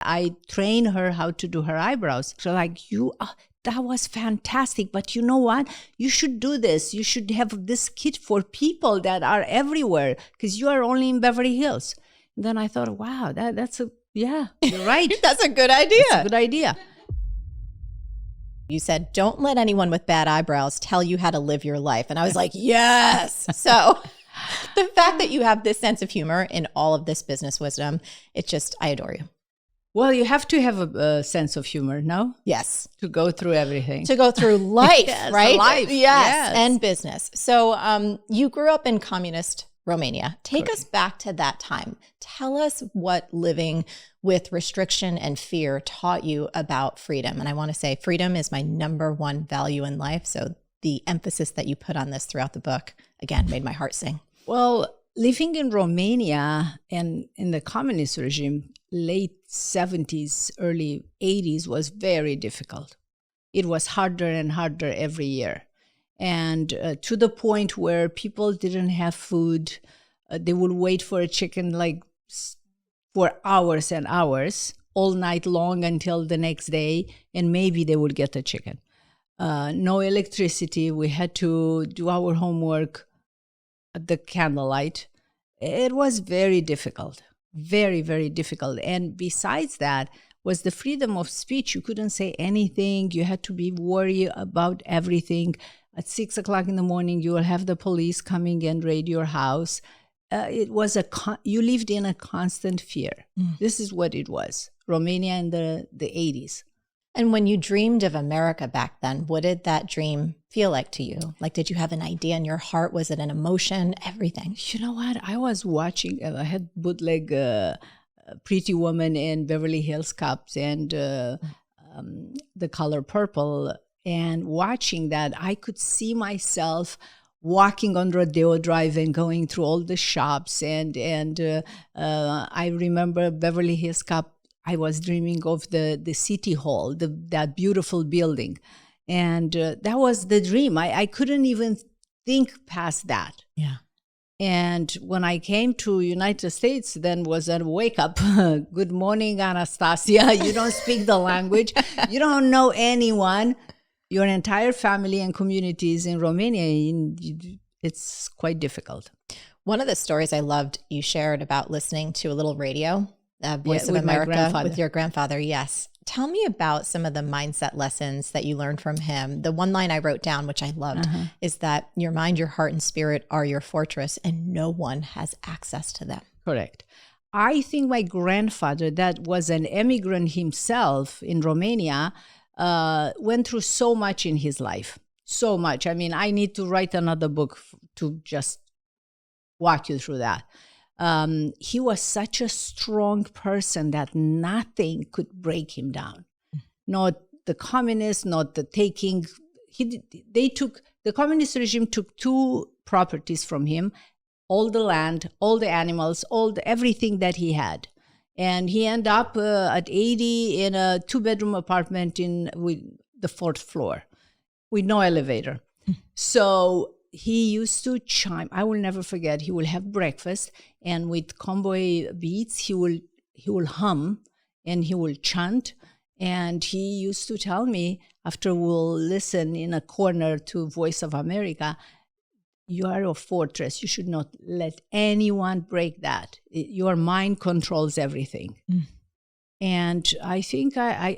I trained her how to do her eyebrows. So like, that was fantastic. But you know what? You should do this. You should have this kit for people that are everywhere because you are only in Beverly Hills. And then I thought, wow, yeah, you're right. That's a good idea. That's a good idea. You said, don't let anyone with bad eyebrows tell you how to live your life. And I was like, yes. So the fact that you have this sense of humor in all of this business wisdom, I adore you. Well, you have to have a sense of humor, no? Yes. To go through everything. To go through life, yes, right? Life. Yes. And business. So you grew up in communist Romania. Take Correct. us back to that time. Tell us what living with restriction and fear taught you about freedom. And I want to say freedom is my number one value in life. So the emphasis that you put on this throughout the book, again, made my heart sing. Well, living in Romania and in the communist regime, late 70s, early 80s was very difficult. It was harder and harder every year. And to the point where people didn't have food. They would wait for a chicken like for hours and hours, all night long until the next day, and maybe they would get a chicken. No electricity. We had to do our homework at the candlelight. It was very difficult, very, very difficult. And besides that was the freedom of speech. You couldn't say anything. You had to be worried about everything. At 6 o'clock in the morning, you will have the police coming and raid your house. It was you lived in a constant fear. This is what it was, Romania in the 80s. And when you dreamed of America back then, what did that dream feel like to you? Like, did you have an idea in your heart? Was it an emotion? Everything? You know what? I was watching, I had bootleg Pretty Woman in Beverly Hills Cops and The Color Purple. And watching that, I could see myself walking on Rodeo Drive and going through all the shops. And I remember Beverly Hills Cop. I was dreaming of the City Hall, that beautiful building. And that was the dream. I couldn't even think past that. Yeah. And when I came to United States, then was a wake up. Good morning, Anastasia. You don't speak the language. You don't know anyone. Your entire family and communities in Romania, it's quite difficult. One of the stories I loved you shared about listening to a little radio, Voice of with America, with your grandfather. Yes. Tell me about some of the mindset lessons that you learned from him. The one line I wrote down, which I loved, is that your mind, your heart, and spirit are your fortress, and no one has access to them. Correct. I think my grandfather, that was an immigrant himself in Romania, went through so much in his life, so much. I mean, I need to write another book to just walk you through that. He was such a strong person that nothing could break him down. Not the communists, not the taking. The communist regime took 2 properties from him, all the land, all the animals, everything that he had. And he ended up at 80 in a 2-bedroom apartment with the 4th floor with no elevator. So he used to chime. I will never forget. He will have breakfast, and with convoy beats, he will hum and he will chant. And he used to tell me, after we'll listen in a corner to Voice of America, you are a fortress. You should not let anyone break that. Your mind controls everything. And I think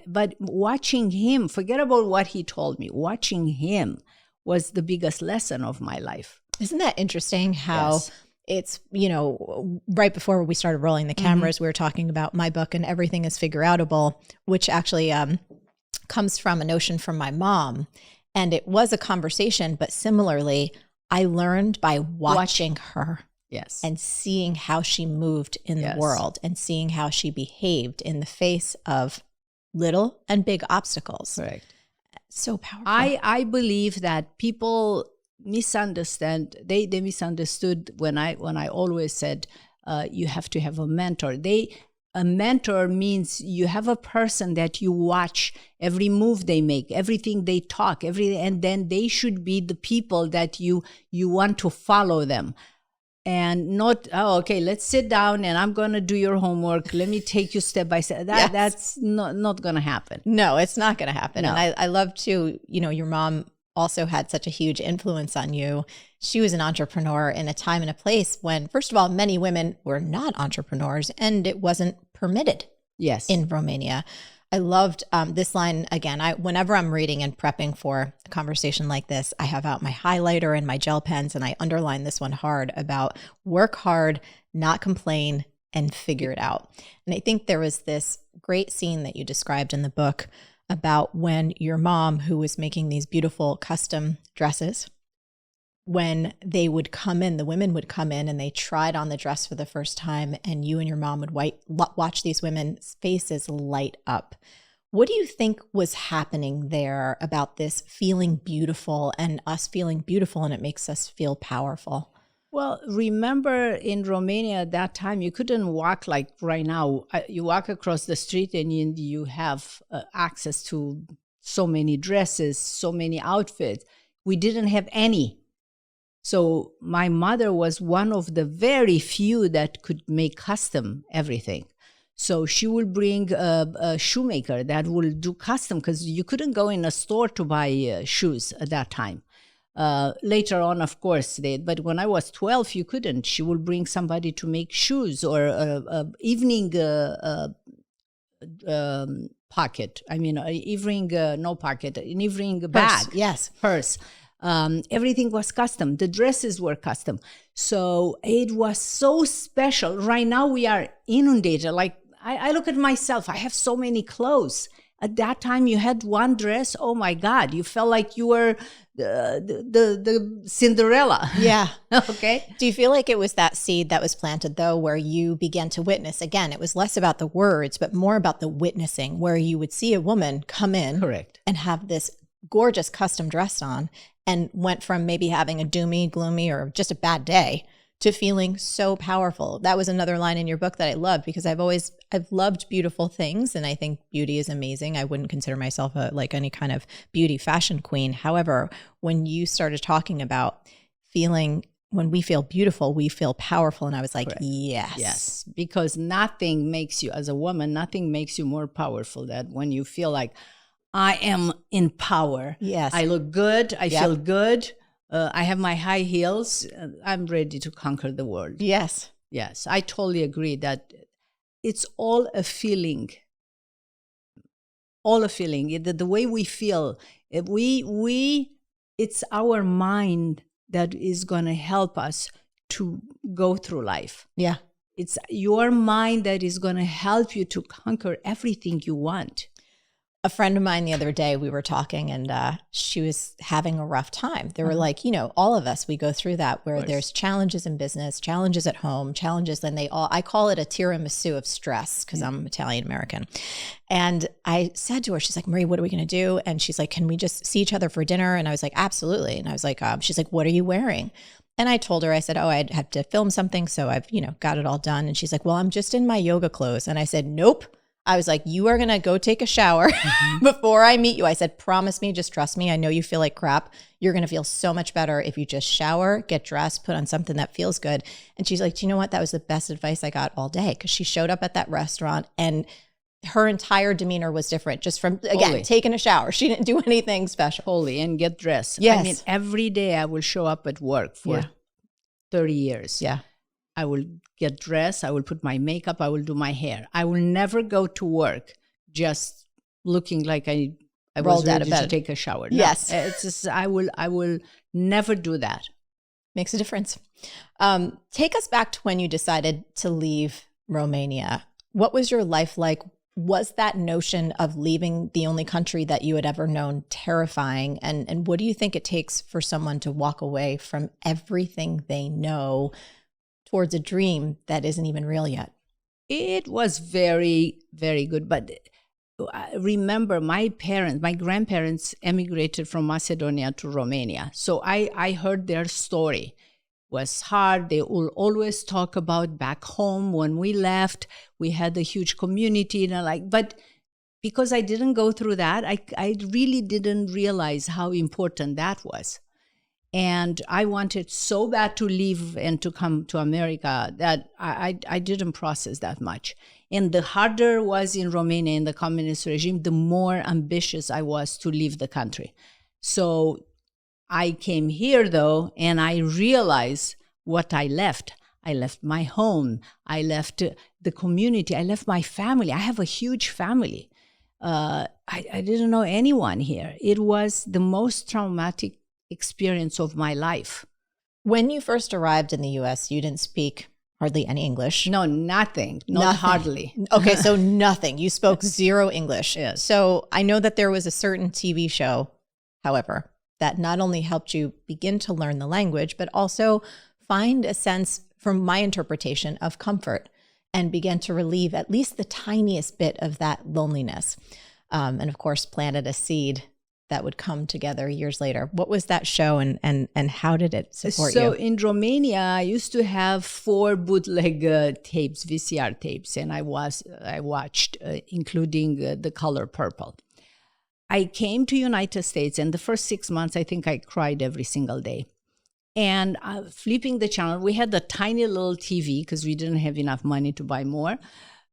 but watching him, forget about what he told me, watching him was the biggest lesson of my life. Isn't that interesting how it's, right before we started rolling the cameras, we were talking about my book and Everything is Figure Outable, which actually comes from a notion from my mom. And it was a conversation, but similarly, I learned by watching her. Yes. And seeing how she moved in the world and seeing how she behaved in the face of little and big obstacles. Correct. So powerful. I believe that people misunderstand. They misunderstood when I always said you have to have a mentor. A mentor means you have a person that you watch every move they make, everything they talk, and then they should be the people that you want to follow them. and not, oh, okay, let's sit down and I'm going to do your homework. Let me take you step by step. That's not going to happen. No, it's not going to happen. No. And I love to, your mom also had such a huge influence on you. She was an entrepreneur in a time and a place when, first of all, many women were not entrepreneurs and it wasn't permitted. Yes. In Romania. I loved this line again. Whenever I'm reading and prepping for a conversation like this, I have out my highlighter and my gel pens, and I underline this one hard about work hard, not complain, and figure it out. And I think there was this great scene that you described in the book about when your mom, who was making these beautiful custom dresses, when they would come in, the women would come in and they tried on the dress for the first time, and you and your mom would watch these women's faces light up. What do you think was happening there about this feeling beautiful and us feeling beautiful, and it makes us feel powerful? Well, remember in Romania at that time, you couldn't walk like right now. You walk across the street and you have access to so many dresses, so many outfits. We didn't have any. So my mother was one of the very few that could make custom everything. So she will bring a shoemaker that will do custom, because you couldn't go in a store to buy shoes at that time. Later on, of course, but when I was 12, you couldn't. She will bring somebody to make shoes, or evening pocket. I mean, evening, no pocket, an evening bag. Purse. Yes. Purse. Everything was custom. The dresses were custom. So it was so special. Right now we are inundated. Like I look at myself, I have so many clothes. At that time you had one dress. Oh my God. You felt like you were the Cinderella. Yeah. Okay. Do you feel like it was that seed that was planted though, where you began to witness? Again, it was less about the words, but more about the witnessing, where you would see a woman come in. Correct. And have this gorgeous custom dress on, and went from maybe having a doomy, gloomy, or just a bad day to feeling so powerful. That was another line in your book that I loved, because I've loved beautiful things, and I think beauty is amazing. I wouldn't consider myself like any kind of beauty fashion queen. However, when you started talking about feeling, when we feel beautiful, we feel powerful, and I was like, correct. Yes, because nothing makes you, as a woman, nothing makes you more powerful than when you feel like, I am in power. Yes. I look good. I feel good. I have my high heels. I'm ready to conquer the world. Yes. Yes. I totally agree that it's all a feeling. All a feeling. The way we feel. It's our mind that is going to help us to go through life. Yeah. It's your mind that is going to help you to conquer everything you want. A friend of mine the other day, we were talking, and she was having a rough time. They were like, all of us, we go through that, where there's challenges in business, challenges at home, challenges, and I call it a tiramisu of stress, because I'm Italian American. And I said to her, she's like, Marie, what are we going to do? And she's like, can we just see each other for dinner? And I was like, absolutely. And I was like, she's like, what are you wearing? And I told her, I said, I'd have to film something. So I've, got it all done. And she's like, well, I'm just in my yoga clothes. And I said, nope. I was like, you are going to go take a shower before I meet you. I said, promise me, just trust me. I know you feel like crap. You're going to feel so much better if you just shower, get dressed, put on something that feels good. And she's like, do you know what? That was the best advice I got all day, because she showed up at that restaurant and her entire demeanor was different just from, again, taking a shower. She didn't do anything special. Holy, and get dressed. Yes. I mean, every day I will show up at work for 30 years. Yeah. I will get dressed. I will put my makeup. I will do my hair. I will never go to work just looking like I was ready to take a shower. No, yes. It's just, I will never do that. Makes a difference. Take us back to when you decided to leave Romania. What was your life like? Was that notion of leaving the only country that you had ever known terrifying? And what do you think it takes for someone to walk away from everything they know towards a dream that isn't even real yet? It was very, very good. But remember, my grandparents emigrated from Macedonia to Romania. So I heard their story. It was hard. They will always talk about back home. When we left, we had a huge community. But because I didn't go through that, I really didn't realize how important that was. And I wanted so bad to leave and to come to America that I didn't process that much. And the harder was in Romania, in the communist regime, the more ambitious I was to leave the country. So I came here, though, and I realized what I left. I left my home. I left the community. I left my family. I have a huge family. I didn't know anyone here. It was the most traumatic experience of my life. When you first arrived in the U.S., you didn't speak hardly any English. No, nothing. Not hardly. Okay, so nothing. You spoke zero English. Yes. So I know that there was a certain TV show, however, that not only helped you begin to learn the language, but also find a sense, from my interpretation, of comfort and begin to relieve at least the tiniest bit of that loneliness. And of course, planted a seed that would come together years later. What was that show and how did it support you? So in Romania, I used to have 4 bootleg tapes, VCR tapes, and I watched, including The Color Purple. I came to United States, and the first 6 months, I think I cried every single day. And flipping the channel, we had a tiny little TV because we didn't have enough money to buy more.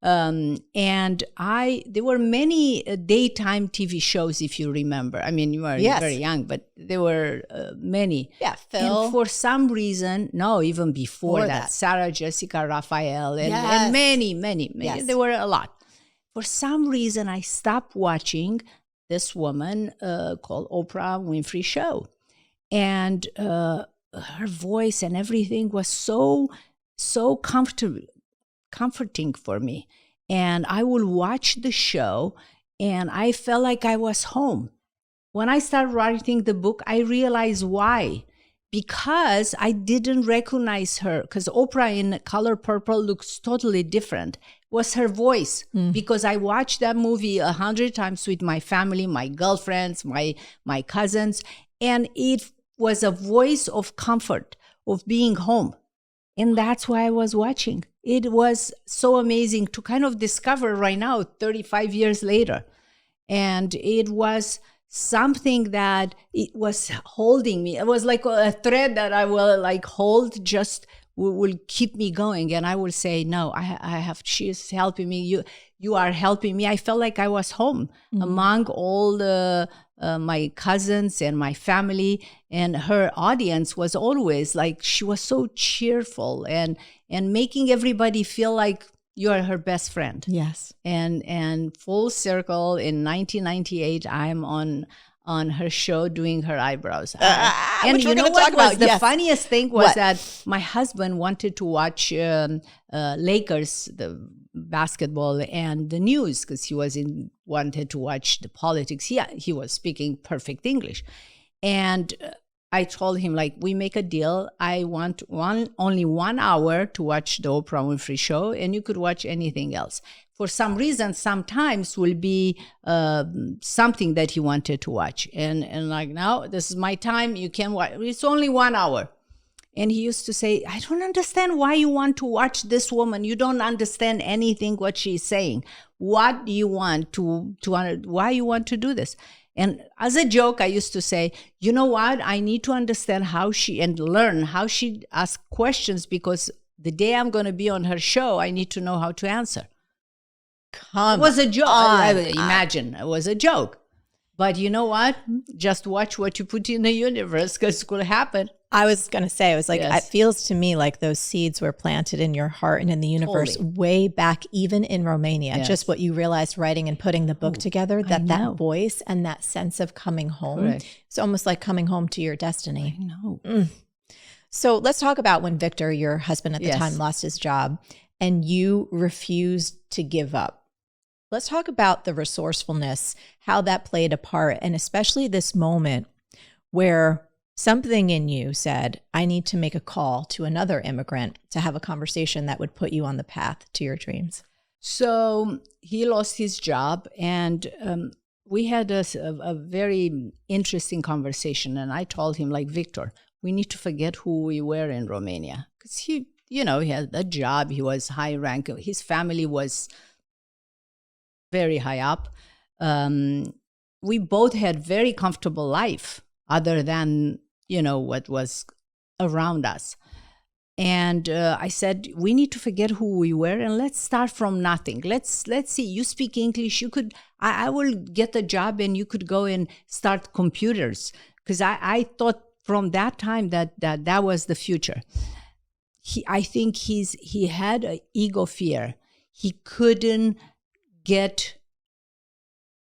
And there were many daytime TV shows, if you remember. I mean, you are very young, but there were many. Yeah, Phil. And for some reason, no, even before that, Sarah Jessica Raphael, and many. Yes. There were a lot. For some reason, I stopped watching this woman called Oprah Winfrey Show. And her voice and everything was so comforting for me. And I would watch the show and I felt like I was home. When I started writing the book, I realized why. Because I didn't recognize her, because Oprah in Color Purple looks totally different. It was her voice. Because I watched that movie 100 times with my family, my girlfriends, my cousins, and it was a voice of comfort, of being home. And that's why I was watching. It was so amazing to kind of discover right now, 35 years later. And it was something that it was holding me. It was like a thread that I will like hold, just will keep me going. And I will say, no, I have, she is helping me. You are helping me. I felt like I was home among all my cousins and my family, and her audience was always like, she was so cheerful and making everybody feel like you are her best friend. Yes. And full circle in 1998, I'm on her show doing her eyebrows. And you know what was the funniest thing was that my husband wanted to watch Lakers, the basketball, and the news, because he wanted to watch the politics. He was speaking perfect English. And I told him, like, we make a deal. I want only 1 hour to watch the Oprah Winfrey Show, and you could watch anything else. For some reason, sometimes will be something that he wanted to watch. And like, now, this is my time. You can watch. It's only 1 hour. And he used to say, I don't understand why you want to watch this woman. You don't understand anything what she's saying. What do you want why you want to do this? And as a joke, I used to say, you know what? I need to understand and learn how she asks questions, because the day I'm going to be on her show, I need to know how to answer. It was a joke. Imagine it was a joke. But you know what? Just watch what you put in the universe, because it could happen. I was going to say, it was like, It feels to me like those seeds were planted in your heart and in the universe way back, even in Romania. Yes. Just what you realized writing and putting the book together, that voice and that sense of coming home. Correct. It's almost like coming home to your destiny. I know. So let's talk about when Victor, your husband at the time, lost his job and you refused to give up. Let's talk about the resourcefulness, how that played a part, and especially this moment where something in you said, I need to make a call to another immigrant to have a conversation that would put you on the path to your dreams. So he lost his job, and we had a very interesting conversation. And I told him, like, Victor, we need to forget who we were in Romania. Because he had a job. He was high rank. His family was very high up. We both had very comfortable life, other than what was around us. And I said, we need to forget who we were and let's start from nothing. Let's see. You speak English. You could. I will get a job, and you could go and start computers. Because I thought from that time that was the future. I think he had an ego fear. He couldn't get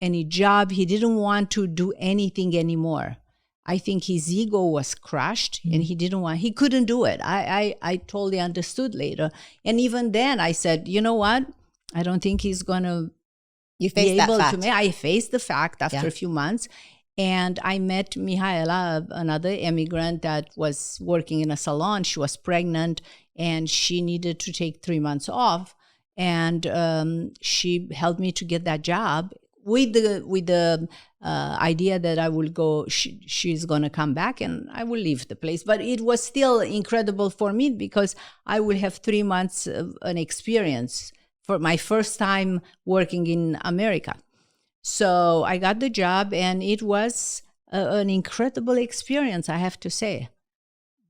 any job. He didn't want to do anything anymore. I think his ego was crushed, and he couldn't do it. I totally understood later. And even then I said, you know what? I don't think he's going to be able to. I faced the fact after a few months. And I met Mihaela, another immigrant that was working in a salon. She was pregnant, and she needed to take 3 months off. And she helped me to get that job with the idea that I will go, she's going to come back and I will leave the place. But it was still incredible for me because I will have 3 months of an experience for my first time working in America. So I got the job, and it was an incredible experience, I have to say.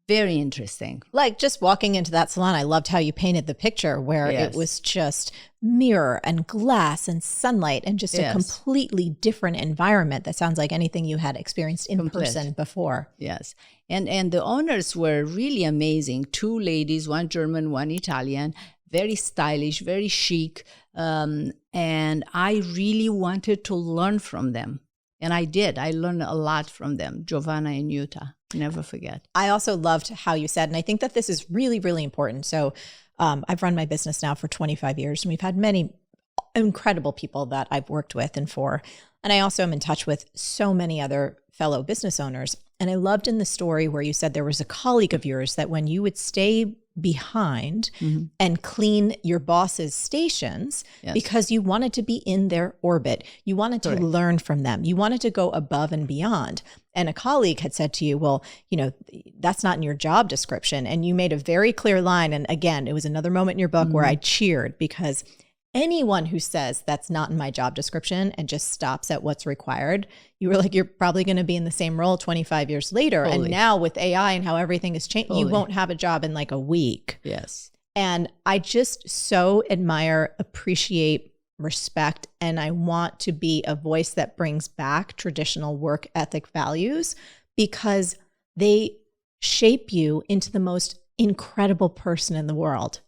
Very interesting. Like just walking into that salon, I loved how you painted the picture where it was just mirror and glass and sunlight and just a completely different environment that sounds like anything you had experienced in person before. Yes. And the owners were really amazing. 2 ladies, one German, one Italian, very stylish, very chic. And I really wanted to learn from them. And I did. I learned a lot from them, Giovanna and Utah. Never forget. I also loved how you said, and I think that this is really, really important. So I've run my business now for 25 years, and we've had many incredible people that I've worked with and for. And I also am in touch with so many other fellow business owners. And I loved in the story where you said there was a colleague of yours that when you would stay behind and clean your boss's stations because you wanted to be in their orbit. You wanted to learn from them. You wanted to go above and beyond. And a colleague had said to you, well, that's not in your job description. And you made a very clear line. And again, it was another moment in your book where I cheered, because anyone who says that's not in my job description and just stops at what's required, you were like, you're probably going to be in the same role 25 years later. Totally. And now with AI and how everything is changed, you won't have a job in like a week. Yes. And I just so admire, appreciate, respect, and I want to be a voice that brings back traditional work ethic values because they shape you into the most incredible person in the world.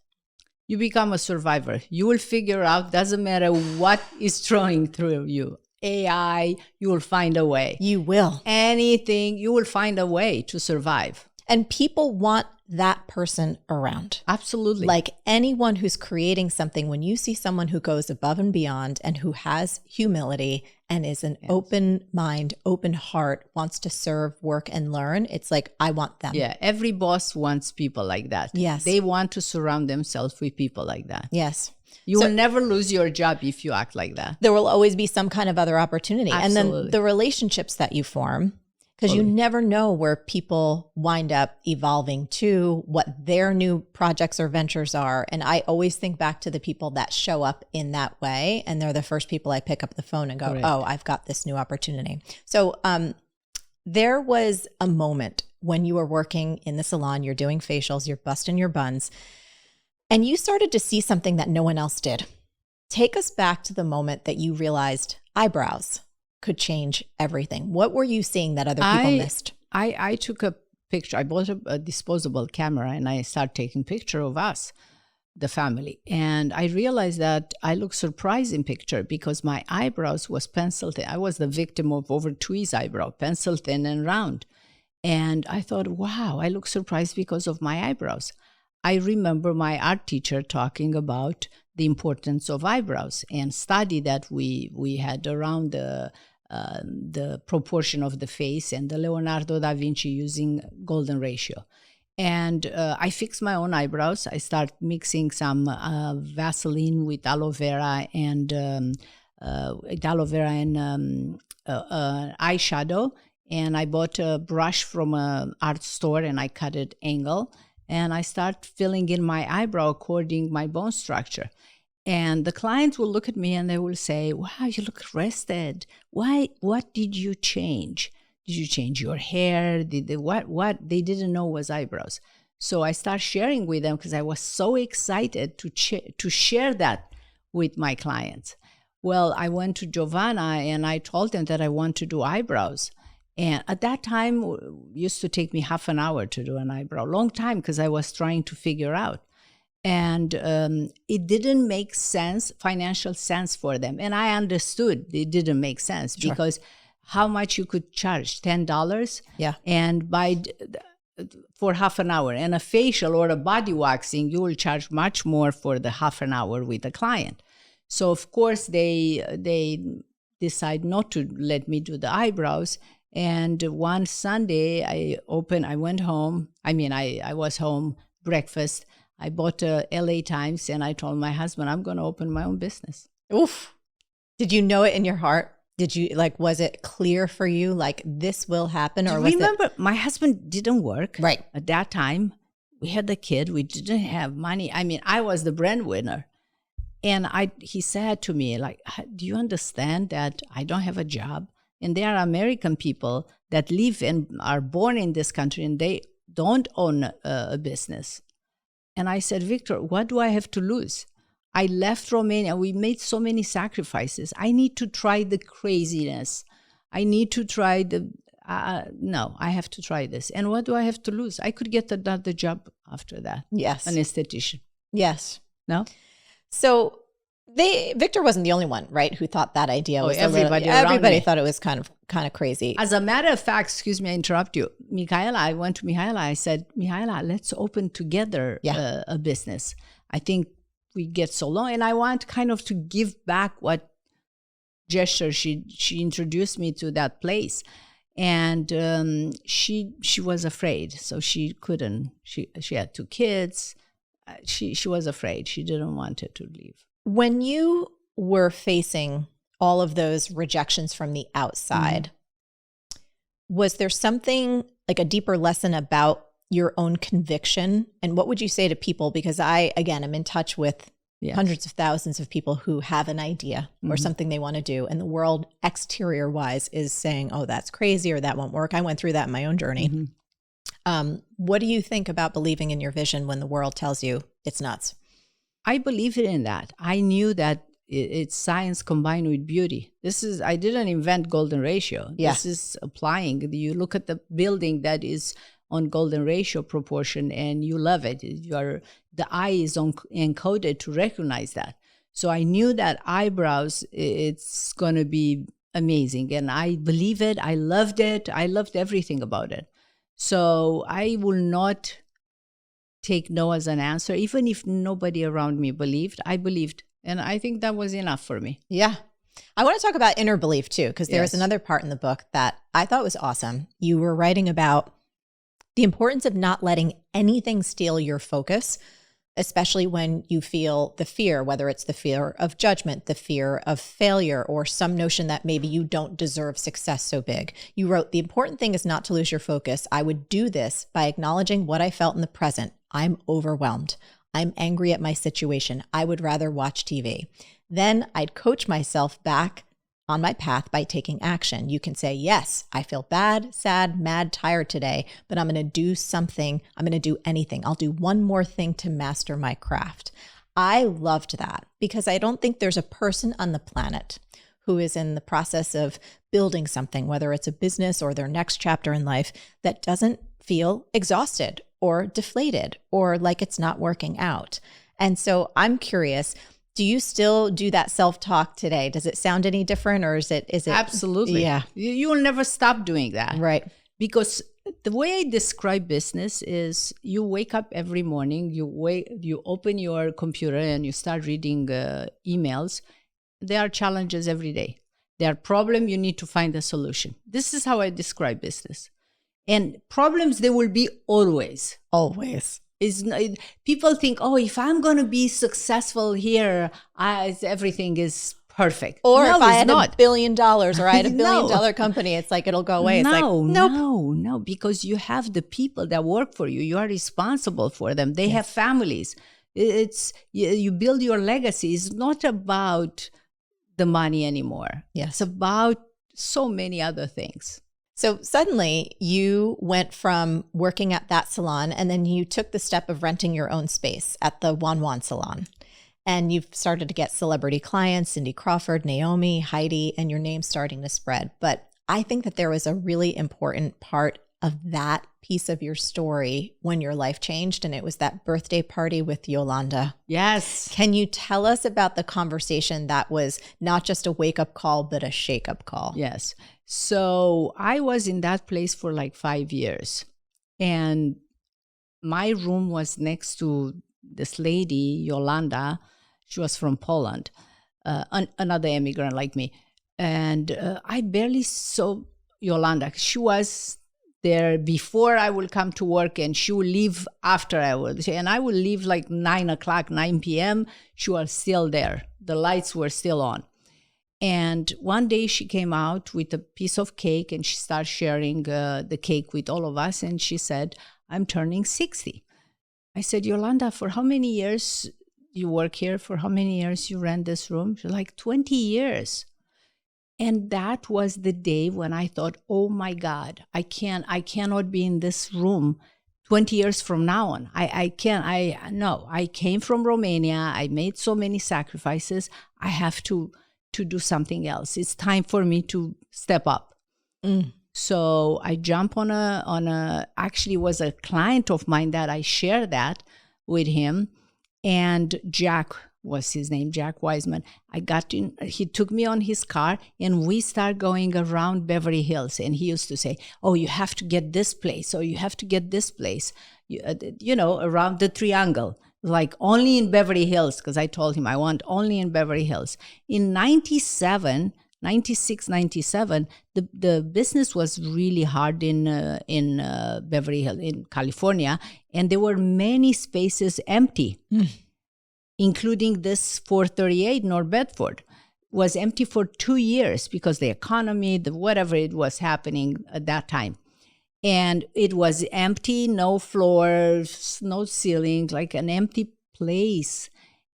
You become a survivor. You will figure out, doesn't matter what is throwing through you. AI, you will find a way. You will. Anything, you will find a way to survive. And people want that person around. Absolutely. Like anyone who's creating something, when you see someone who goes above and beyond and who has humility and is an open mind, open heart, wants to serve, work, and learn, it's like, I want them. Yeah, every boss wants people like that. Yes. They want to surround themselves with people like that. Yes. You will never lose your job if you act like that. There will always be some kind of other opportunity. Absolutely. And then the relationships that you form, because you never know where people wind up evolving to, what their new projects or ventures are. And I always think back to the people that show up in that way. And they're the first people I pick up the phone and go, oh, I've got this new opportunity. So there was a moment when you were working in the salon, you're doing facials, you're busting your buns, and you started to see something that no one else did. Take us back to the moment that you realized eyebrows could change everything. What were you seeing that other people missed? I took a picture. I bought a disposable camera and I started taking picture of us, the family. And I realized that I look surprised in picture because my eyebrows was pencil thin. I was the victim of over tweeze eyebrow, pencil thin and round. And I thought, wow, I look surprised because of my eyebrows. I remember my art teacher talking about the importance of eyebrows and study that we had around the proportion of the face and the Leonardo da Vinci using golden ratio. And I fixed my own eyebrows. I started mixing some Vaseline with aloe vera and eyeshadow. And I bought a brush from an art store and I cut it angle. And I start filling in my eyebrow according to my bone structure. And the clients will look at me and they will say, wow, you look rested. Why? What did you change? Did you change your hair? Did they, what they didn't know was eyebrows. So I started sharing with them because I was so excited to share that with my clients. Well, I went to Giovanna and I told them that I want to do eyebrows. And at that time, it used to take me half an hour to do an eyebrow. Long time because I was trying to figure out. And it didn't make sense, financial sense for them. And I understood it didn't make sense because how much you could charge? $10? Yeah. And for half an hour. And a facial or a body waxing, you will charge much more for the half an hour with a client. So of course they decide not to let me do the eyebrows. And one Sunday I went home. I was home, breakfast. I bought a LA Times and I told my husband, I'm going to open my own business. Oof. Did you know it in your heart? Did you was it clear for you this will happen? Or remember, my husband didn't work right at that time. We had the kid. We didn't have money. I was the breadwinner. And he said to me, do you understand that I don't have a job? And there are American people that live and are born in this country and they don't own a business. And I said, Victor, what do I have to lose? I left Romania. We made so many sacrifices. I need to try the craziness. I need to try no, I have to try this. And what do I have to lose? I could get another job after that. Yes. An esthetician. Yes. No? So Victor wasn't the only one, right, who thought that idea was everybody thought it was kind of crazy. As a matter of fact, excuse me, I interrupt you. I went to Mihaela. I said, Mihaela, let's open together a business. I think we get so long, and I want kind of to give back what gesture she introduced me to that place. And she was afraid, so she couldn't. She had 2 kids. She was afraid. She didn't want it to leave. When you were facing all of those rejections from the outside, was there something a deeper lesson about your own conviction? And what would you say to people? Because I, again, am in touch with hundreds of thousands of people who have an idea or something they want to do. And the world exterior wise is saying, oh, that's crazy or that won't work. I went through that in my own journey. What do you think about believing in your vision when the world tells you it's nuts? I believe in that. I knew that it's science combined with beauty. I didn't invent golden ratio. Yeah. This is applying. You look at the building that is on golden ratio proportion and you love it. The eye is encoded to recognize that. So I knew that eyebrows, it's going to be amazing. And I believe it. I loved it. I loved everything about it. So I will not take no as an answer. Even if nobody around me believed, I believed. And I think that was enough for me. Yeah. I want to talk about inner belief too, because there was another part in the book that I thought was awesome. You were writing about the importance of not letting anything steal your focus, especially when you feel the fear, whether it's the fear of judgment, the fear of failure, or some notion that maybe you don't deserve success so big. You wrote, the important thing is not to lose your focus. I would do this by acknowledging what I felt in the present. I'm overwhelmed. I'm angry at my situation. I would rather watch TV. Then I'd coach myself back on my path by taking action. You can say, yes, I feel bad, sad, mad, tired today, but I'm going to do something. I'm going to do anything. I'll do one more thing to master my craft. I loved that because I don't think there's a person on the planet who is in the process of building something, whether it's a business or their next chapter in life, that doesn't feel exhausted or deflated or like it's not working out. And so I'm curious, do you still do that self-talk today? Does it sound any different or is it? Absolutely. Yeah. You will never stop doing that. Right. Because the way I describe business is you wake up every morning, you open your computer and you start reading emails. There are challenges every day. There are problems, you need to find a solution. This is how I describe business. And problems, there will be always. Always. People think, oh, if I'm going to be successful here, everything is perfect. Or no, if I had $1 billion or I had $1 billion company, it's like it'll go away. It's No, because you have the people that work for you. You are responsible for them. They have families. You build your legacy. It's not about the money anymore. Yes. It's about so many other things. So suddenly you went from working at that salon and then you took the step of renting your own space at the Wan Wan salon. And you've started to get celebrity clients, Cindy Crawford, Naomi, Heidi, and your name's starting to spread. But I think that there was a really important part of that piece of your story when your life changed, and it was that birthday party with Yolanda. Yes. Can you tell us about the conversation that was not just a wake-up call, but a shake-up call? Yes. So I was in that place for like 5 years, and my room was next to this lady, Yolanda. She was from Poland, another immigrant like me. And I barely saw Yolanda. She was there before I will come to work, and she will leave after I would. And I will leave like 9 o'clock, 9 p.m. She was still there. The lights were still on. And one day she came out with a piece of cake, and she started sharing the cake with all of us. And she said, I'm turning 60. I said, Yolanda, for how many years you work here? For how many years you rent this room? She's like, 20 years. And that was the day when I thought, oh my God, I cannot be in this room 20 years from now on. I came from Romania. I made so many sacrifices. I have to do something else. It's time for me to step up. So I jump on actually was a client of mine that I shared that with him. And Jack was his name, Jack Wiseman. He took me on his car, and we start going around Beverly Hills. And he used to say, oh, you have to get this place, or you have to get this place, around the triangle, like only in Beverly Hills, because I told him I want only in Beverly Hills. In 96, 97, the business was really hard in Beverly Hills, in California, and there were many spaces empty, including this 438 North Bedford was empty for 2 years because the economy, whatever it was happening at that time. And it was empty, no floors, no ceiling, like an empty place.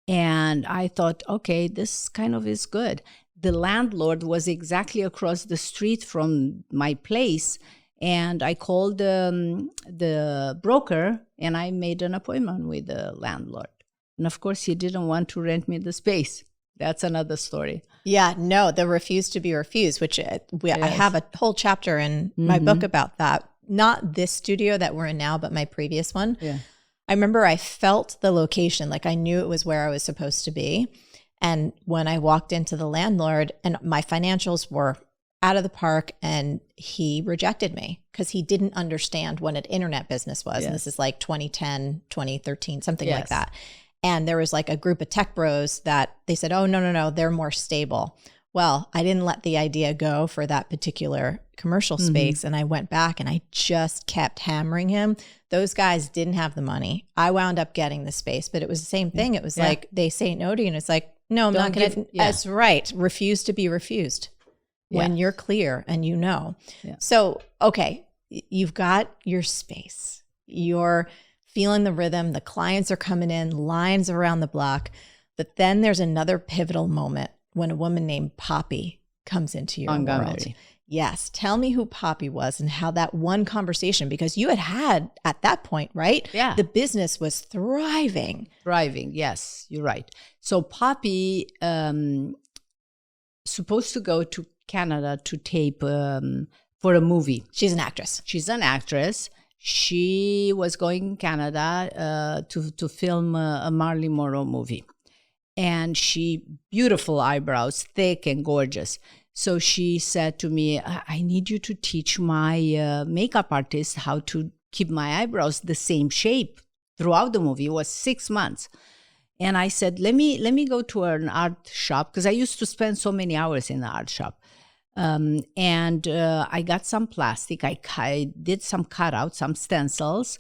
And I thought, okay, this kind of is good. The landlord was exactly across the street from my place. And I called the broker, and I made an appointment with the landlord. And of course, he didn't want to rent me the space. That's another story. Yeah, no, the refuse to be refused, which I have a whole chapter in my book about that. Not this studio that we're in now, but my previous one. Yeah. I remember I felt the location, like I knew it was where I was supposed to be. And when I walked into the landlord, and my financials were out of the park, and he rejected me because he didn't understand what an internet business was. Yes. And this is like 2010, 2013, something like that. And there was like a group of tech bros that they said, oh, no, they're more stable. Well, I didn't let the idea go for that particular commercial space. And I went back and I just kept hammering him. Those guys didn't have the money. I wound up getting the space, but it was the same thing. It was like, they say no to you, and it's like, no, I'm not going to. That's right. Refuse to be refused when you're clear and you know. Yeah. So, okay, you've got your space. You're feeling the rhythm. The clients are coming in, lines around the block. But then there's another pivotal moment when a woman named Poppy comes into your world. Yes. Tell me who Poppy was and how that one conversation, because you had at that point, right? Yeah. The business was thriving. Thriving. Yes, you're right. So Poppy supposed to go to Canada to tape for a movie. She's an actress. She was going to Canada to film a Marilyn Monroe movie. And beautiful eyebrows, thick and gorgeous. So she said to me, I need you to teach my makeup artist how to keep my eyebrows the same shape throughout the movie. It was 6 months. And I said, let me go to an art shop, because I used to spend so many hours in the art shop. And I got some plastic. I did some cutouts, some stencils.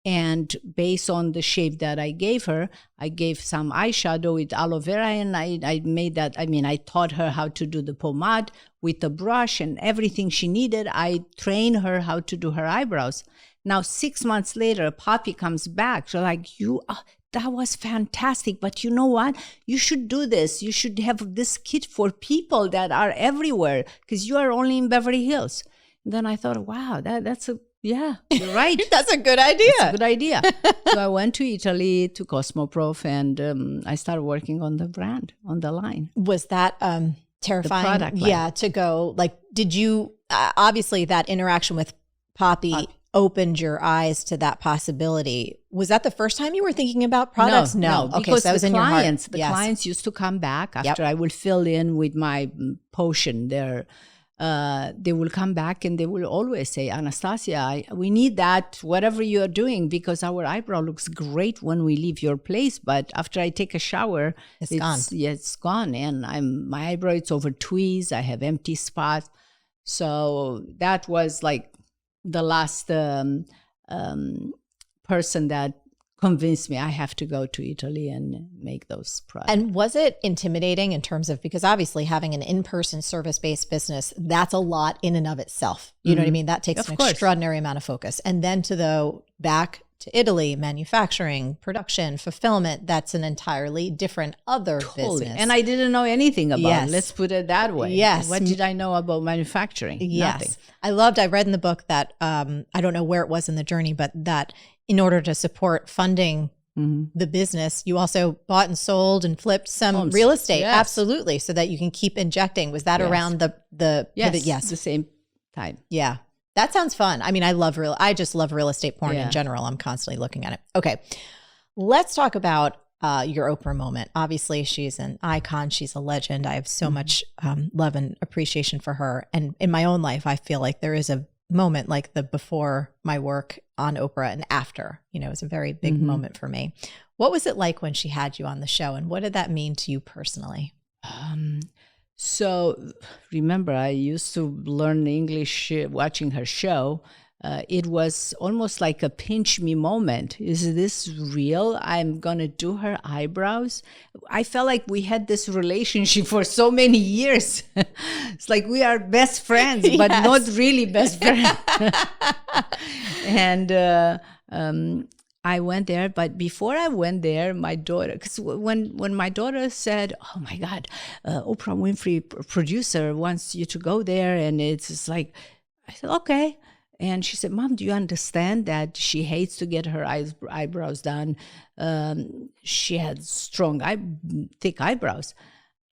And based on the shape that I gave her, I gave some eyeshadow with aloe vera, and I made that. I taught her how to do the pomade with the brush and everything she needed. I trained her how to do her eyebrows. Now, 6 months later, Poppy comes back. She's like, that was fantastic, but you know what? You should do this. You should have this kit for people that are everywhere, because you are only in Beverly Hills. Then I thought, wow, you're right. That's a good idea. That's a good idea. So I went to Italy, to Cosmoprof, and I started working on the brand, on the line. Was that terrifying? The product line. Yeah, to go, like, did you, obviously that interaction with Poppy opened your eyes to that possibility. Was that the first time you were thinking about products? No. Okay, because so that was in your heart. The clients used to come back after I will fill in with my potion there. They will come back and they will always say, Anastasia, we need that, whatever you're doing, because our eyebrow looks great when we leave your place. But after I take a shower, it's gone. Yeah, it's gone. And my eyebrow, it's over tweeze. I have empty spots. So that was like the last person that convinced me I have to go to Italy and make those products. And was it intimidating in terms of, because obviously having an in-person service-based business, that's a lot in and of itself. You know what I mean? That takes an extraordinary amount of focus. And then to go back to Italy, manufacturing, production, fulfillment, that's an entirely different other business. And I didn't know anything about it. Let's put it that way. Yes. What did I know about manufacturing? Yes. Nothing. I read in the book that, I don't know where it was in the journey, but that in order to support funding the business, you also bought and sold and flipped some real estate. Yes. Absolutely. So that you can keep injecting. Was that around the Yes, the same time. Yeah. That sounds fun. I mean, I just love real estate porn in general. I'm constantly looking at it. Okay. Let's talk about your Oprah moment. Obviously, she's an icon. She's a legend. I have so much love and appreciation for her. And in my own life, I feel like there is a moment like the before my work on Oprah and after. You know, it was a very big moment for me. What was it like when she had you on the show? And what did that mean to you personally? So remember, I used to learn English watching her show. It was almost like a pinch me moment. Is this real? I'm going to do her eyebrows. I felt like we had this relationship for so many years. It's like we are best friends, but not really best friends. And I went there, but before I went there, my daughter, because when my daughter said, oh my God, Oprah Winfrey producer wants you to go there, and it's just like, I said, okay. And she said, Mom, do you understand that she hates to get her eyebrows done? She had strong, thick eyebrows.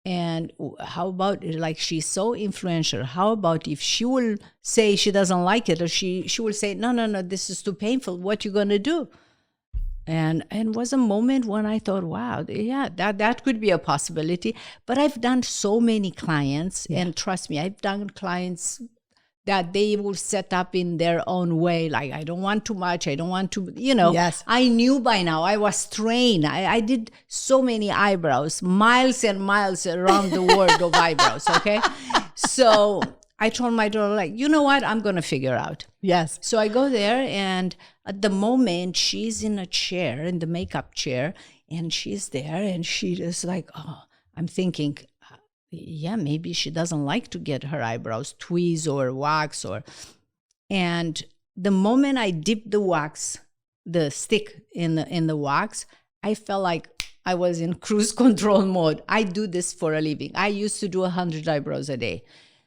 And how about, like, she's so influential. How about if she will say she doesn't like it, or she will say, no, this is too painful. What you going to do? And was a moment when I thought, wow, yeah, that could be a possibility. But I've done so many clients, and trust me, I've done clients that they will set up in their own way. Like, I don't want too much. I don't want to, Yes. I knew by now. I was trained. I did so many eyebrows, miles and miles around the world of eyebrows, okay? So I told my daughter, like, you know what? I'm going to figure out. Yes. So I go there, and at the moment, she's in a chair, in the makeup chair, and she's there, and she is like, oh, I'm thinking, yeah, maybe she doesn't like to get her eyebrows tweezed or wax and the moment I dipped the wax, the stick in the wax, I felt like I was in cruise control mode. I do this for a living. I used to do 100 eyebrows a day.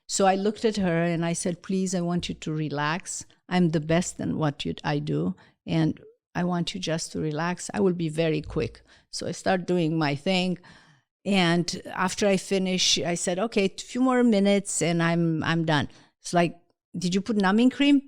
So I looked at her and I said, please, I want you to relax. I'm the best in what I do, and I want you just to relax. I will be very quick. So I start doing my thing. And after I finish, I said, okay, a few more minutes and I'm done. It's like, did you put numbing cream?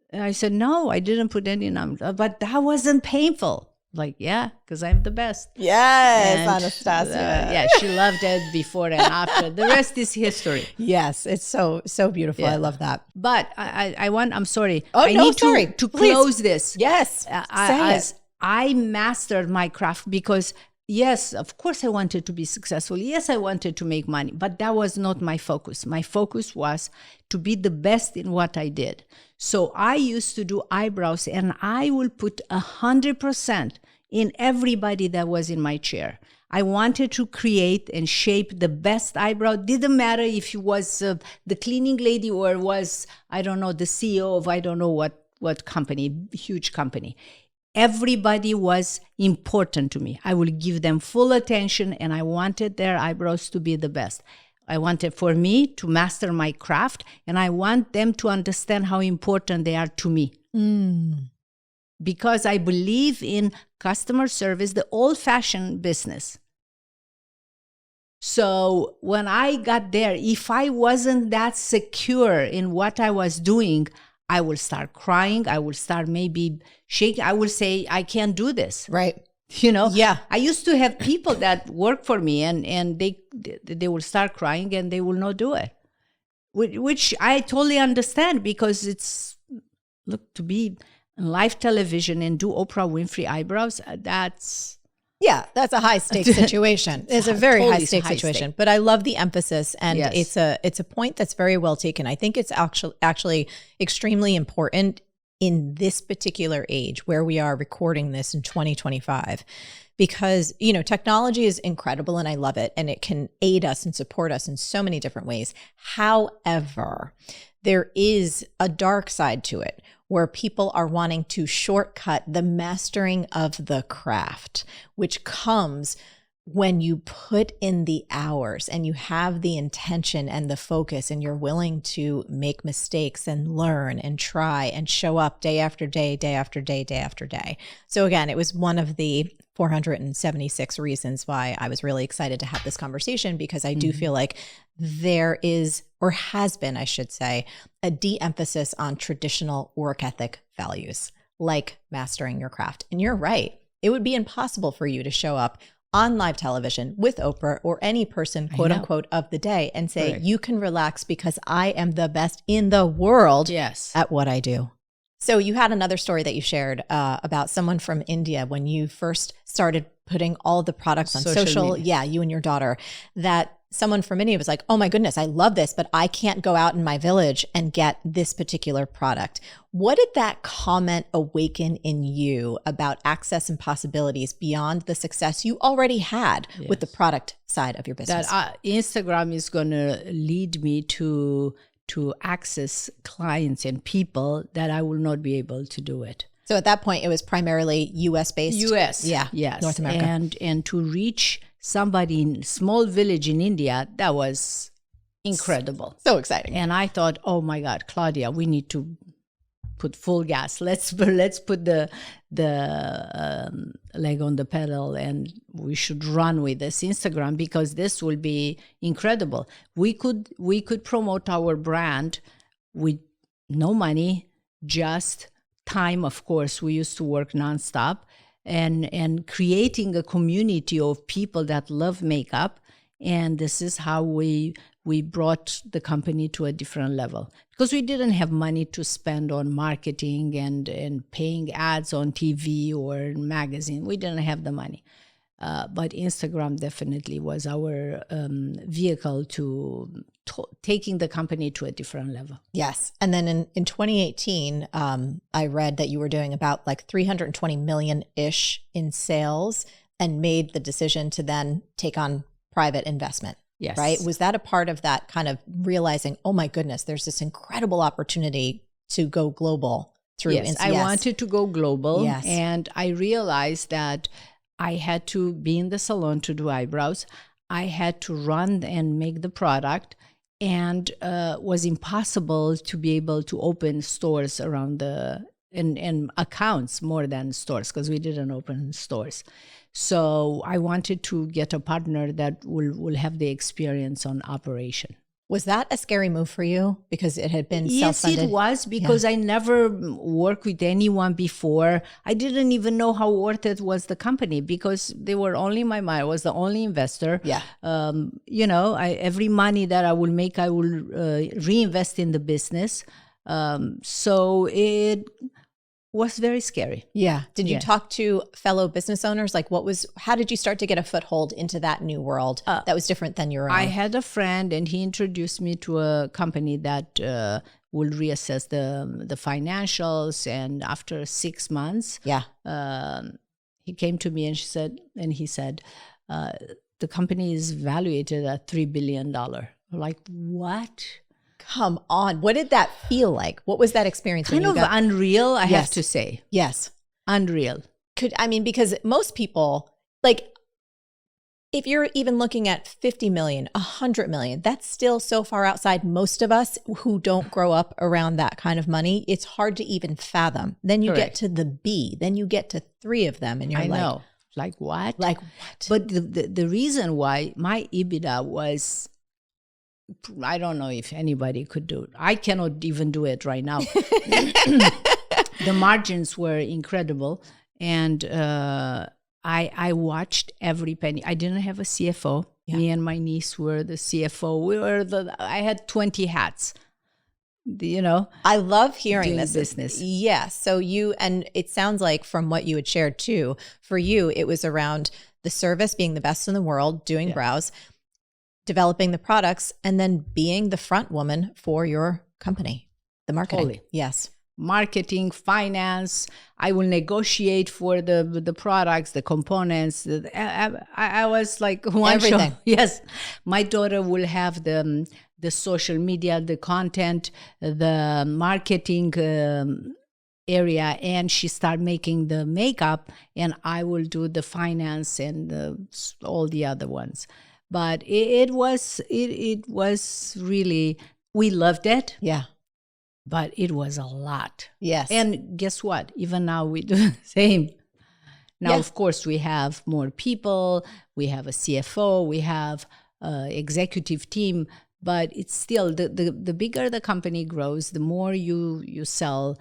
And I said, no, I didn't put any numbing, but that wasn't painful. Like, yeah, because I'm the best. Yes, And, Anastasia. yeah, she loved it before and after. The rest is history. Yes, it's so beautiful. Yeah. I love that. But I'm sorry. Oh, I no, need sorry. to Please. close this. Yes, say it. I mastered my craft because, yes, of course I wanted to be successful. Yes, I wanted to make money, but that was not my focus. My focus was to be the best in what I did. So I used to do eyebrows, and I will put 100% in everybody that was in my chair. I wanted to create and shape the best eyebrow. Didn't matter if it was the cleaning lady or was, I don't know, the CEO of I don't know what company, huge company. Everybody was important to me. I will give them full attention, and I wanted their eyebrows to be the best. I wanted for me to master my craft, and I want them to understand how important they are to me. Because I believe in customer service, the old-fashioned business. So when I got there, if I wasn't that secure in what I was doing, I will start crying. I will start maybe shaking. I will say, I can't do this. Right. Yeah. I used to have people that work for me and they will start crying and they will not do it, which I totally understand, because it's, look, to be on live television and do Oprah Winfrey eyebrows, that's a high stakes situation. It's a very totally high stakes situation. stake. But I love the emphasis, and Yes. it's a point that's very well taken. I think it's actually extremely important in this particular age where we are recording this in 2025, because, technology is incredible and I love it, and it can aid us and support us in so many different ways. However, there is a dark side to it, where people are wanting to shortcut the mastering of the craft, which comes when you put in the hours and you have the intention and the focus, and you're willing to make mistakes and learn and try and show up day after day, day after day, day after day. So again, it was one of the 476 reasons why I was really excited to have this conversation, because I do feel like there is, or has been, I should say, a de-emphasis on traditional work ethic values, like mastering your craft. And you're right. It would be impossible for you to show up on live television with Oprah or any person, quote unquote, of the day and say, you can relax because I am the best in the world at what I do. So you had another story that you shared about someone from India when you first started putting all the products on social. Yeah, you and your daughter, that someone from India was like, oh my goodness, I love this, but I can't go out in my village and get this particular product. What did that comment awaken in you about access and possibilities beyond the success you already had with the product side of your business? That Instagram is going to lead me to access clients and people that I will not be able to do it. So at that point, it was primarily US based? US. Yeah. Yes. North America. And to reach somebody in a small village in India, that was incredible. So exciting. And I thought, oh my God, Claudia, we need to put full gas. Let's put the leg on the pedal, and we should run with this Instagram, because this will be incredible. We could promote our brand with no money, just time. Of course, we used to work nonstop, and creating a community of people that love makeup. And this is how we brought the company to a different level, because we didn't have money to spend on marketing and paying ads on TV or magazine. We didn't have the money. But Instagram definitely was our vehicle to taking the company to a different level. Yes. And then in 2018, I read that you were doing about like 320 million-ish in sales, and made the decision to then take on private investment. Yes. Right? Was that a part of that kind of realizing, oh my goodness, there's this incredible opportunity to go global through Yes, I wanted to go global. Yes. And I realized that I had to be in the salon to do eyebrows. I had to run and make the product, and was impossible to be able to open stores around and accounts more than stores, because we didn't open stores. So I wanted to get a partner that will have the experience on operation. Was that a scary move for you, because it had been self-funded? Yes, it was, because I never worked with anyone before. I didn't even know how worth it was the company, because they were only my mom. I was the only investor. Yeah. Every money that I will make, I will reinvest in the business. So it was very scary. Yeah. Did you talk to fellow business owners? Like, how did you start to get a foothold into that new world that was different than your own? I had a friend, and he introduced me to a company that will reassess the financials. And after 6 months, he came to me and he said, the company is valuated at $3 billion. Like, what? Come on. What did that feel like? What was that experience? Kind of unreal, I have to say. Yes. Unreal. Because most people, like, if you're even looking at 50 million, 100 million, that's still so far outside most of us who don't grow up around that kind of money. It's hard to even fathom. Then you get to the B, then you get to 3 of them and you're like what? Like what? But the reason why my EBITDA was, I don't know if anybody could do it. I cannot even do it right now. The margins were incredible. And I watched every penny. I didn't have a CFO. Yeah. Me and my niece were the CFO. I had 20 hats. I love hearing this business. Yeah. So and it sounds like from what you had shared too, for you, it was around the service being the best in the world, doing brows, developing the products, and then being the front woman for your company, the marketing. Totally. Yes. Marketing, finance. I will negotiate for the products, the components. I was like one everything. Show. Yes, my daughter will have the social media, the content, the marketing area, and she start making the makeup, and I will do the finance and all the other ones. But it was really, we loved it. Yeah. But it was a lot. Yes. And guess what? Even now we do the same. Now, of course, we have more people. We have a CFO. We have an executive team. But it's still, the bigger the company grows, the more you sell,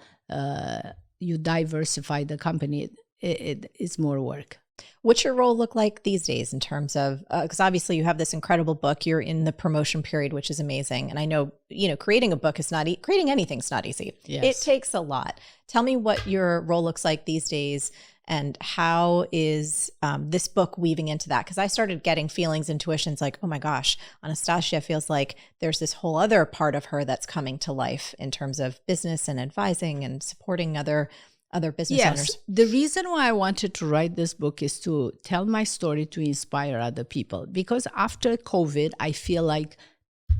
you diversify the company, it's more work. What's your role look like these days in terms of, because obviously you have this incredible book, you're in the promotion period, which is amazing. And I know, creating a book is not, creating anything's not easy. Yes. It takes a lot. Tell me what your role looks like these days and how is this book weaving into that? Because I started getting feelings, intuitions like, oh my gosh, Anastasia feels like there's this whole other part of her that's coming to life in terms of business and advising and supporting other business owners. The reason why I wanted to write this book is to tell my story to inspire other people. Because after COVID, I feel like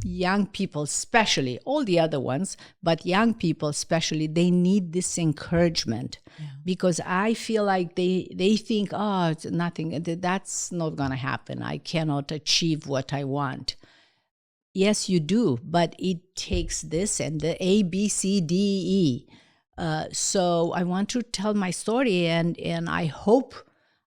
young people, especially all the other ones, but young people especially, they need this encouragement. Yeah. Because I feel like they think, oh, it's nothing, that's not going to happen. I cannot achieve what I want. Yes, you do, but it takes this and the A, B, C, D, E. So I want to tell my story, and I hope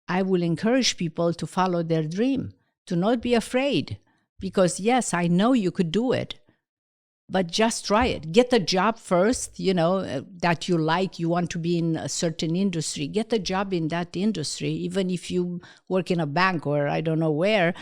I will encourage people to follow their dream, to not be afraid. Because yes, I know you could do it, but just try it. Get a job first, that you like, you want to be in a certain industry. Get a job in that industry, even if you work in a bank or I don't know where.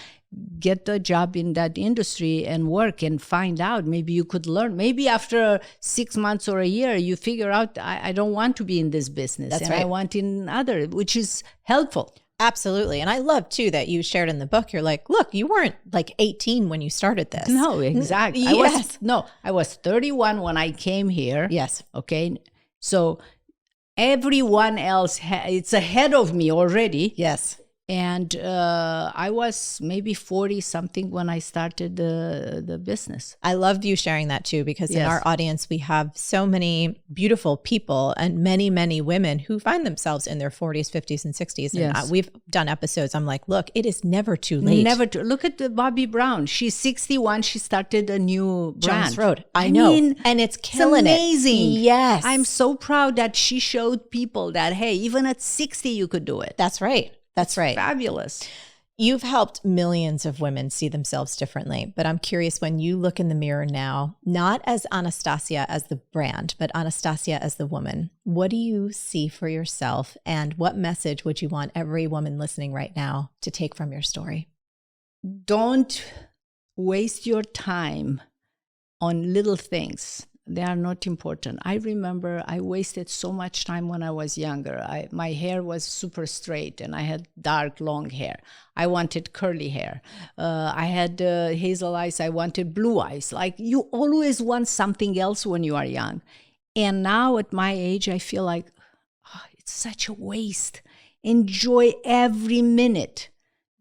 Get a job in that industry and work and find out. Maybe you could learn. Maybe after 6 months or a year, you figure out, I don't want to be in this business. That's and right. I want in other, which is helpful. Absolutely. And I love too that you shared in the book, you're like, look, you weren't like 18 when you started this. No, exactly. Yes. I was 31 when I came here. Yes. Okay. So everyone else, it's ahead of me already. Yes. And I was maybe 40 something when I started the business. I loved you sharing that too, because in our audience, we have so many beautiful people and many, many women who find themselves in their 40s, 50s, and 60s. And we've done episodes. I'm like, look, it is never too late. Look at Bobby Brown. She's 61. She started a new brand. Jones Road. I know. And it's killing it. Amazing. Yes. I'm so proud that she showed people that, hey, even at 60, you could do it. That's right. That's right. Fabulous. You've helped millions of women see themselves differently, but I'm curious, when you look in the mirror now, not as Anastasia as the brand, but Anastasia as the woman, what do you see for yourself, and what message would you want every woman listening right now to take from your story? Don't waste your time on little things. They are not important. I remember I wasted so much time when I was younger. My hair was super straight and I had dark, long hair. I wanted curly hair. I had hazel eyes. I wanted blue eyes. Like, you always want something else when you are young. And now at my age, I feel like it's such a waste. Enjoy every minute.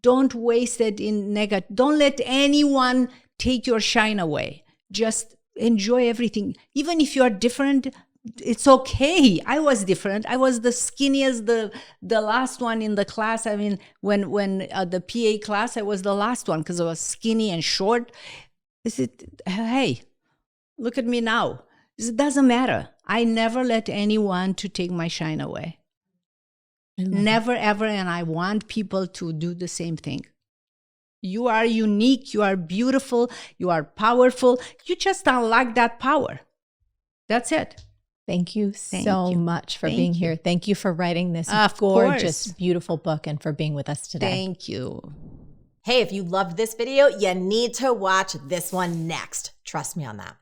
Don't waste it in negative. Don't let anyone take your shine away. Just enjoy everything. Even if you are different, it's okay. I was different. I was the skinniest, the last one in the class. I mean, when the PA class, I was the last one because I was skinny and short. Hey, look at me now. It doesn't matter. I never let anyone to take my shine away. Never, ever. And I want people to do the same thing. You are unique. You are beautiful. You are powerful. You just unlock that power. That's it. Thank you so much for being here. Thank you for writing this gorgeous, beautiful book and for being with us today. Thank you. Hey, if you loved this video, you need to watch this one next. Trust me on that.